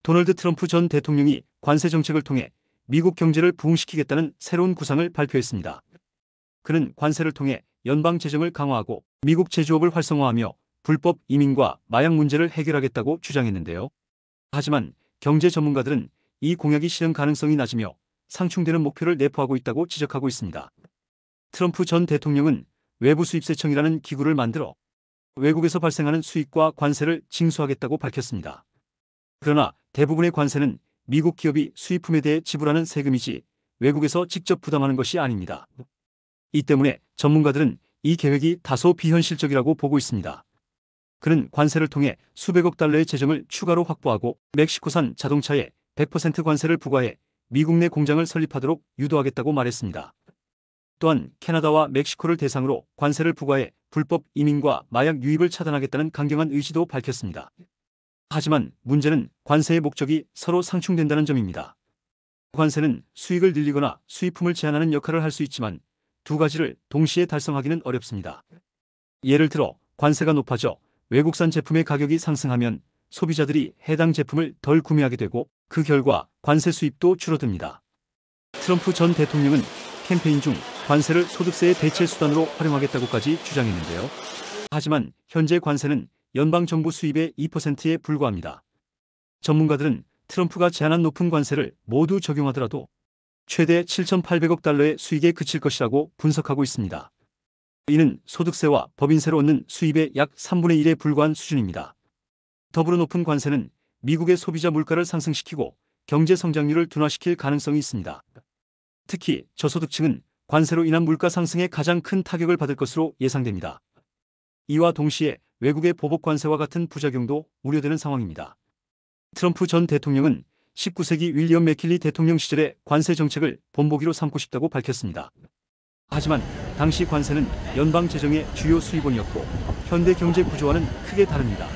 도널드 트럼프 전 대통령이 관세 정책을 통해 미국 경제를 부흥시키겠다는 새로운 구상을 발표했습니다. 그는 관세를 통해 연방 재정을 강화하고 미국 제조업을 활성화하며 불법 이민과 마약 문제를 해결하겠다고 주장했는데요. 하지만 경제 전문가들은 이 공약이 실현 가능성이 낮으며 상충되는 목표를 내포하고 있다고 지적하고 있습니다. 트럼프 전 대통령은 외부 수입세청이라는 기구를 만들어 외국에서 발생하는 수익과 관세를 징수하겠다고 밝혔습니다. 그러나 대부분의 관세는 미국 기업이 수입품에 대해 지불하는 세금이지 외국에서 직접 부담하는 것이 아닙니다. 이 때문에 전문가들은 이 계획이 다소 비현실적이라고 보고 있습니다. 그는 관세를 통해 수백억 달러의 재정을 추가로 확보하고 멕시코산 자동차에 100% 관세를 부과해 미국 내 공장을 설립하도록 유도하겠다고 말했습니다. 또한 캐나다와 멕시코를 대상으로 관세를 부과해 불법 이민과 마약 유입을 차단하겠다는 강경한 의지도 밝혔습니다. 하지만 문제는 관세의 목적이 서로 상충된다는 점입니다. 관세는 수익을 늘리거나 수입품을 제한하는 역할을 할 수 있지만 두 가지를 동시에 달성하기는 어렵습니다. 예를 들어 관세가 높아져 외국산 제품의 가격이 상승하면 소비자들이 해당 제품을 덜 구매하게 되고 그 결과 관세 수입도 줄어듭니다. 트럼프 전 대통령은 캠페인 중 관세를 소득세의 대체 수단으로 활용하겠다고까지 주장했는데요. 하지만 현재 관세는 연방정부 수입의 2%에 불과합니다. 전문가들은 트럼프가 제안한 높은 관세를 모두 적용하더라도 최대 7,800억 달러의 수익에 그칠 것이라고 분석하고 있습니다. 이는 소득세와 법인세로 얻는 수입의 약 3분의 1에 불과한 수준입니다. 더불어 높은 관세는 미국의 소비자 물가를 상승시키고 경제 성장률을 둔화시킬 가능성이 있습니다. 특히 저소득층은 관세로 인한 물가 상승에 가장 큰 타격을 받을 것으로 예상됩니다. 이와 동시에 외국의 보복 관세와 같은 부작용도 우려되는 상황입니다. 트럼프 전 대통령은 19세기 윌리엄 맥킬리 대통령 시절의 관세 정책을 본보기로 삼고 싶다고 밝혔습니다. 하지만 당시 관세는 연방 재정의 주요 수입원이었고 현대 경제 구조와는 크게 다릅니다.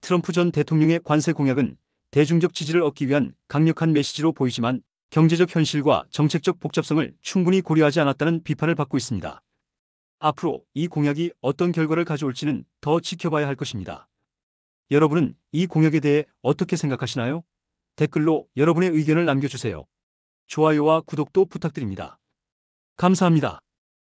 트럼프 전 대통령의 관세 공약은 대중적 지지를 얻기 위한 강력한 메시지로 보이지만 경제적 현실과 정책적 복잡성을 충분히 고려하지 않았다는 비판을 받고 있습니다. 앞으로 이 공약이 어떤 결과를 가져올지는 더 지켜봐야 할 것입니다. 여러분은 이 공약에 대해 어떻게 생각하시나요? 댓글로 여러분의 의견을 남겨주세요. 좋아요와 구독도 부탁드립니다. 감사합니다.